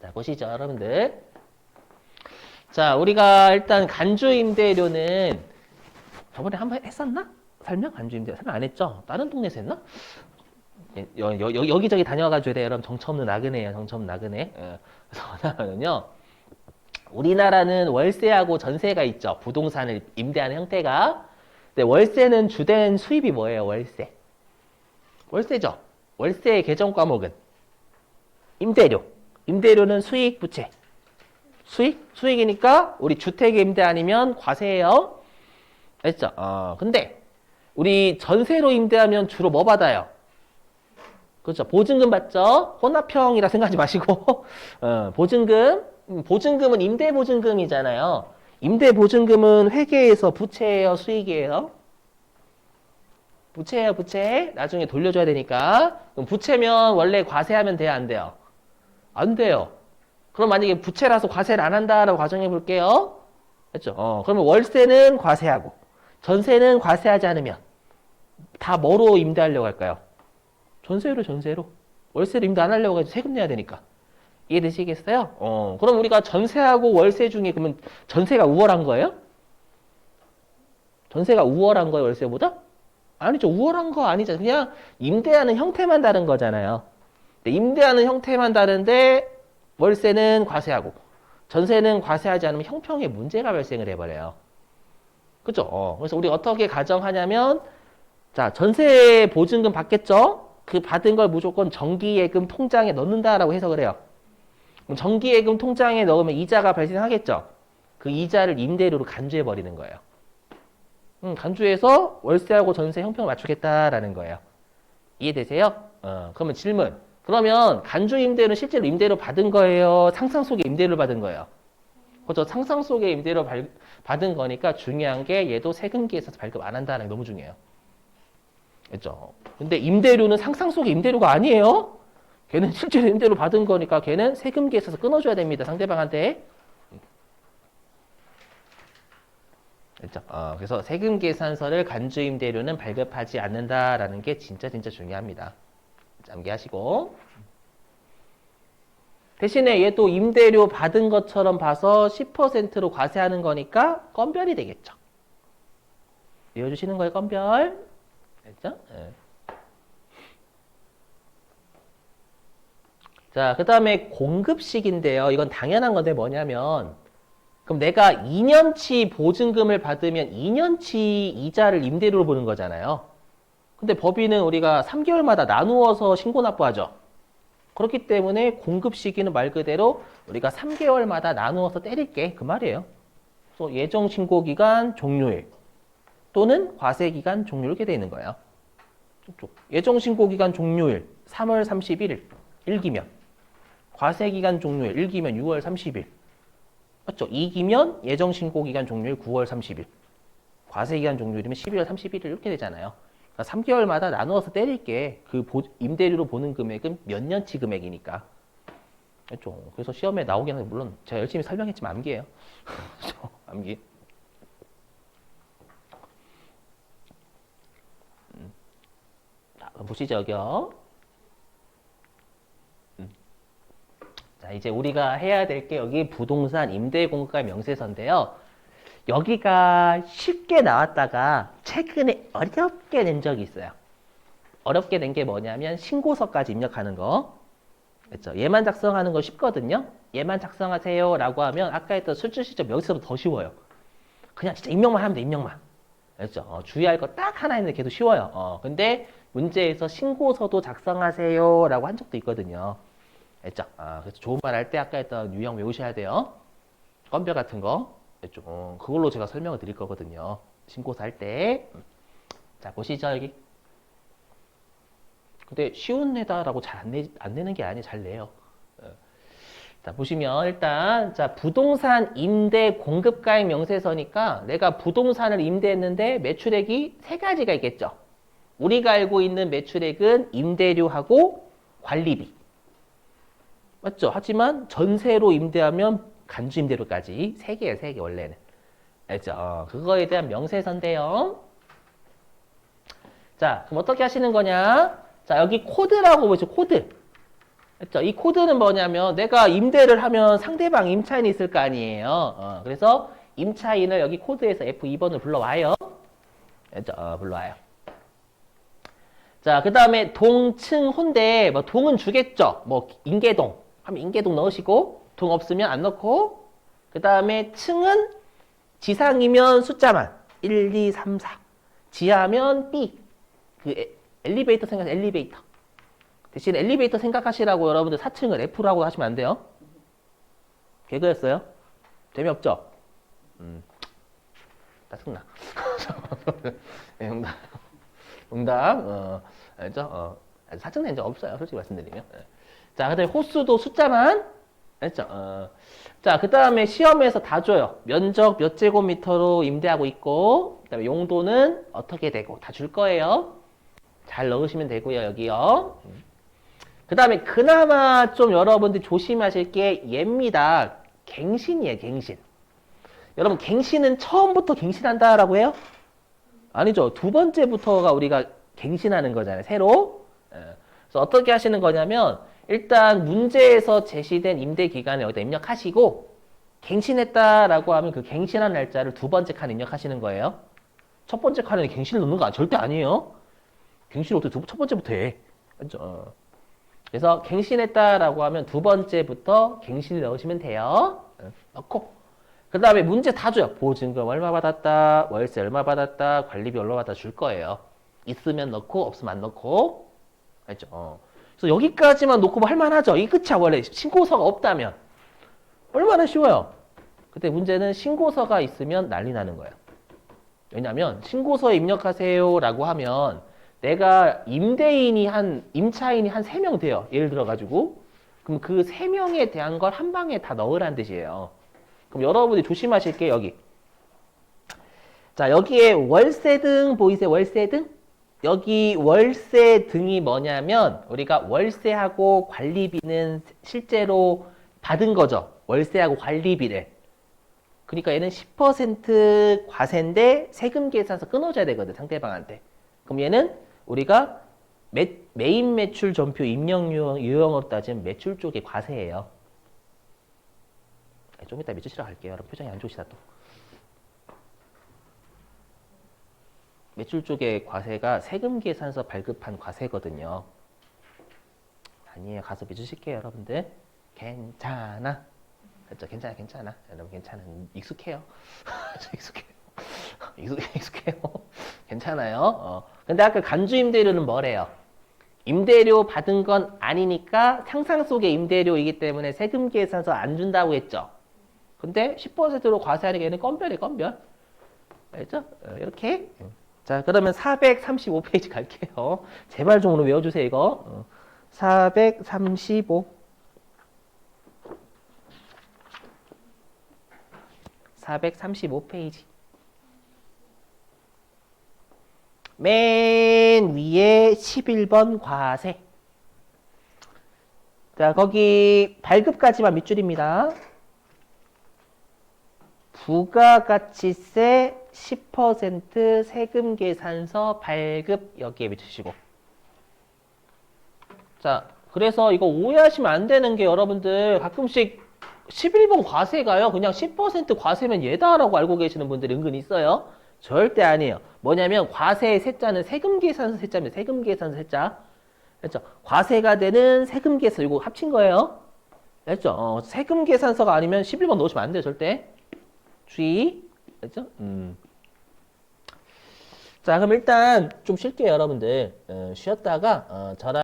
자, 보시죠, 여러분들. 자, 우리가 일단 간주임대료는 저번에 한번 했었나? 설명? 간주임대료 설명 안 했죠? 다른 동네에서 했나? 여기저기 다녀가지고 돼요. 여러분 정처 없는 나그네예요. 정처 없는 나그네. 그래서 뭐냐면요. 우리나라는 월세하고 전세가 있죠. 부동산을 임대하는 형태가. 근데 월세는 주된 수입이 뭐예요? 월세. 월세죠. 월세의 계정 과목은 임대료. 임대료는 수익, 부채. 수익? 수익이니까 우리 주택 임대 아니면 과세예요. 알죠? 근데 우리 전세로 임대하면 주로 뭐 받아요? 그렇죠. 보증금 받죠. 혼합형이라 생각하지 마시고 보증금. 보증금은 임대보증금이잖아요. 임대보증금은 회계에서 부채예요, 수익이에요? 부채예요, 부채. 나중에 돌려줘야 되니까. 그럼 부채면 원래 과세하면 돼요, 안 돼요? 안 돼요. 그럼 만약에 부채라서 과세를 안 한다라고 가정해 볼게요. 그렇죠? 그러면 월세는 과세하고 전세는 과세하지 않으면 다 뭐로 임대하려고 할까요? 전세로, 전세로. 월세로 임대 안 하려고 해도 세금 내야 되니까. 이해되시겠어요? 그럼 우리가 전세하고 월세 중에 그러면 전세가 우월한 거예요? 전세가 우월한 거예요, 월세보다? 아니죠. 우월한 거 아니죠. 그냥 임대하는 형태만 다른 거잖아요. 임대하는 형태만 다른데 월세는 과세하고 전세는 과세하지 않으면 형평에 문제가 발생을 해버려요. 그죠? 그래서 우리 어떻게 가정하냐면 자, 전세 보증금 받겠죠? 그 받은 걸 무조건 정기예금 통장에 넣는다라고 해석을 해요. 정기예금 통장에 넣으면 이자가 발생하겠죠? 그 이자를 임대료로 간주해 버리는 거예요. 간주해서 월세하고 전세 형평을 맞추겠다라는 거예요. 이해되세요? 그러면 질문. 그러면 간주 임대료는 실제로 임대료 받은 거예요? 상상 속의 임대료를 받은 거예요? 그렇죠. 상상 속의 임대료 받은 거니까 중요한 게 얘도 세금기에 있어서 발급 안 한다는 게 너무 중요해요. 그렇죠. 근데 임대료는 상상 속의 임대료가 아니에요. 걔는 실제로 임대료 받은 거니까 걔는 세금기에 있어서 끊어줘야 됩니다. 상대방한테. 그렇죠. 그래서 세금 계산서를 간주 임대료는 발급하지 않는다라는 게 진짜 중요합니다. 암기하시고. 대신에 얘도 임대료 받은 것처럼 봐서 10%로 과세하는 거니까 건별이 되겠죠. 이어주시는 거예요, 건별. 됐죠? 네. 자, 그 다음에 공급식인데요. 이건 당연한 건데 뭐냐면 그럼 내가 2년치 보증금을 받으면 2년치 이자를 임대료로 보는 거잖아요. 근데 법인은 우리가 3개월마다 나누어서 신고 납부하죠. 그렇기 때문에 공급 시기는 말 그대로 우리가 3개월마다 나누어서 때릴게 그 말이에요. 그래서 예정 신고 기간 종료일 또는 과세 기간 종료 이렇게 되어 있는 거예요. 예정 신고 기간 종료일 3월 31일 1기면 과세 기간 종료일 1기면 6월 30일 맞죠? 2기면 예정 신고 기간 종료일 9월 30일 과세 기간 종료일이면 12월 31일 이렇게 되잖아요. 3개월마다 나누어서 때릴게 그 임대료로 보는 금액은 몇 년치 금액이니까. 그렇죠. 그래서 시험에 나오긴 하는데 물론 제가 열심히 설명했지만 암기예요. 그렇죠. 암기. 자, 보시죠, 여기요. 자, 이제 우리가 해야 될 게 여기 부동산 임대공급가 명세서인데요. 여기가 쉽게 나왔다가 최근에 어렵게 낸 적이 있어요. 어렵게 낸 게 뭐냐면 신고서까지 입력하는 거. 그렇죠? 얘만 작성하는 거 쉽거든요. 얘만 작성하세요 라고 하면 아까 했던 수출시점 명세서보다 더 쉬워요. 그냥 진짜 입력만 하면 돼, 입력만. 그렇죠? 주의할 거 딱 하나 있는데 걔도 쉬워요. 근데 문제에서 신고서도 작성하세요 라고 한 적도 있거든요. 그렇죠? 그래서 좋은 말 할 때 아까 했던 유형 외우셔야 돼요. 건별 같은 거. 그걸로 제가 설명을 드릴 거거든요. 신고서 할 때. 자, 보시죠, 여기. 근데 쉬운 내다라고 잘 안 내는 게 아니에요. 잘 내요. 자, 보시면 일단, 자, 부동산 임대 공급가액 명세서니까 내가 부동산을 임대했는데 매출액이 세 가지가 있겠죠. 우리가 알고 있는 매출액은 임대료하고 관리비. 맞죠? 하지만 전세로 임대하면 간주임대료까지 세 개예요, 세 개 원래는. 알죠? 그거에 대한 명세서인데요. 자, 그럼 어떻게 하시는 거냐? 자, 여기 코드라고 보죠, 코드. 그렇죠? 이 코드는 뭐냐면 내가 임대를 하면 상대방 임차인이 있을 거 아니에요. 그래서 임차인을 여기 코드에서 F2번을 불러와요. 그렇죠? 불러와요. 자, 그 다음에 동, 층, 혼대. 뭐 동은 주겠죠. 뭐 인계동 하면 인계동 넣으시고 동 없으면 안 넣고 그 다음에 층은 지상이면 숫자만 1, 2, 3, 4 지하면 B 그 엘리베이터 생각하세요. 엘리베이터 대신 엘리베이터 생각하시라고 여러분들 4층을 F라고 하시면 안 돼요. 개그였어요? 재미없죠? 짜증나. 네, 농담. 알죠? 4층 렌즈 없어요. 솔직히 말씀드리면. 자, 그 다음에 호수도 숫자만. 알죠? 자, 그 다음에 시험에서 다 줘요. 면적 몇 제곱미터로 임대하고 있고, 그 다음에 용도는 어떻게 되고, 다 줄 거예요. 잘 넣으시면 되고요, 여기요. 그 다음에 그나마 좀 여러분들 조심하실 게 얘입니다. 갱신이에요, 갱신. 여러분, 갱신은 처음부터 갱신한다라고 해요? 아니죠. 두 번째부터가 우리가 갱신하는 거잖아요, 새로. 그래서 어떻게 하시는 거냐면, 일단 문제에서 제시된 임대 기간을 여기다 입력하시고, 갱신했다라고 하면 그 갱신한 날짜를 두 번째 칸에 입력하시는 거예요. 첫 번째 칸에 갱신을 넣는 거 절대 아니에요. 갱신을 어떻게 첫 번째부터 해. 그렇죠? 그래서 갱신했다라고 하면 두 번째부터 갱신을 넣으시면 돼요. 넣고 그 다음에 문제 다 줘요. 보증금 얼마 받았다, 월세 얼마 받았다, 관리비 얼마 받았다 줄 거예요. 있으면 넣고 없으면 안 넣고. 알죠? 그래서 여기까지만 놓고 뭐 할만하죠. 이 끝이야. 원래 신고서가 없다면 얼마나 쉬워요. 그때 문제는 신고서가 있으면 난리 나는 거예요. 왜냐하면 신고서에 입력하세요라고 하면 내가 임차인이 한 3명 돼요. 예를 들어가지고. 그럼 그 3명에 대한 걸 한 방에 다 넣으라는 뜻이에요. 그럼 여러분이 조심하실 게 여기. 자, 여기에 월세 등 보이세요? 월세 등? 여기 월세 등이 뭐냐면 우리가 월세하고 관리비는 실제로 받은 거죠. 월세하고 관리비를. 그러니까 얘는 10% 과세인데 세금 계산서 끊어줘야 되거든, 상대방한테. 그럼 얘는 우리가 메인 매출 전표 입력 유형으로 따지면 매출 쪽의 과세예요. 좀 이따 매출 실어갈게요. 여러분 표정이 안 좋으시다 또. 매출 쪽의 과세가 세금 계산서 발급한 과세거든요. 아니에요. 가서 믿으실게요, 여러분들. 괜찮아. 그렇죠? 괜찮아. 여러분 괜찮아. 익숙해요. 익숙해요. 괜찮아요. 근데 아까 간주 임대료는 뭐래요? 임대료 받은 건 아니니까 상상 속의 임대료이기 때문에 세금 계산서 안 준다고 했죠. 근데 10%로 과세하는 게 얘는 건별이에요, 건별. 알죠? 이렇게. 자, 그러면 435페이지 갈게요. 제발 좀 오늘 외워주세요, 이거. 435. 435페이지. 맨 위에 11번 과세. 자, 거기 발급까지만 밑줄입니다. 부가가치세 10% 세금 계산서 발급 여기에 밑주시고. 자, 그래서 이거 오해하시면 안 되는 게 여러분들 가끔씩 11번 과세가요. 그냥 10% 과세면 얘다라고 알고 계시는 분들이 은근히 있어요. 절대 아니에요. 뭐냐면 과세의 세자는 세금 계산서 세자입니다. 세금 계산서 세자. 그렇죠? 과세가 되는 세금 계산 이거 합친 거예요. 그렇죠? 세금 계산서가 아니면 11번 넣으시면 안 돼요. 절대. 주의. 그렇죠? 자, 그럼 일단 좀 쉴게요, 여러분들. 쉬었다가 저랑